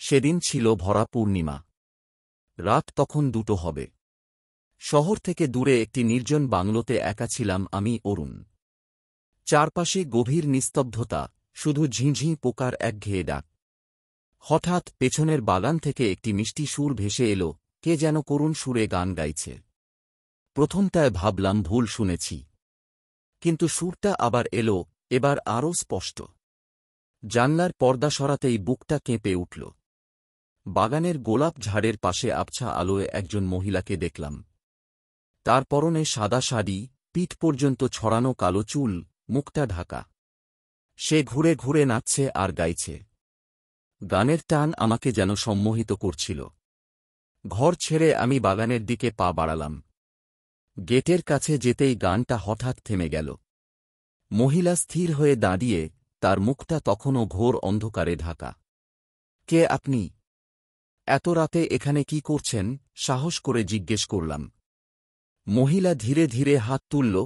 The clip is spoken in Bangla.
সেদিন ছিল ভরা পূর্ণিমা। রাত তখন 2টো হবে। শহর থেকে দূরে একটি নির্জন বাংলোতে একা ছিলাম আমি, অরুণ। চারপাশে গভীর নিস্তব্ধতা, শুধু ঝিঁঝিঁ পোকার একঘেয়ে ডাক। হঠাৎ পেছনের বাগান থেকে একটি মিষ্টি সুর ভেসে এলো, কে যেন করুণ সুরে গান গাইছে। প্রথমটায় ভাবলাম ভুল শুনেছি, কিন্তু সুরটা আবার এলো, এবার আরও স্পষ্ট। জানলার পর্দা সরাতেই বুকটা কেঁপে উঠল। বাগানের গোলাপ ঝাড়ের পাশে আবছা আলোয় একজন মহিলাকে দেখলাম। তার পরনে সাদা শাড়ি, পিঠ পর্যন্ত ছড়ানো কালো চুল, মুখটা ঢাকা। সে ঘুরে ঘুরে নাচছে আর গাইছে। গানের টান আমাকে যেন সম্মোহিত করছিল। ঘর ছেড়ে আমি বাগানের দিকে পা বাড়ালাম। গেটের কাছে যেতেই গানটা হঠাৎ থেমে গেল। মহিলা স্থির হয়ে দাঁড়িয়ে, তার মুখটা তখনও ঘোর অন্ধকারে ঢাকা। কে আপনি? এত রাতে এখানে কি করছেন? সাহস করে জিজ্ঞেস করলাম। মহিলা ধীরে ধীরে হাত তুলল,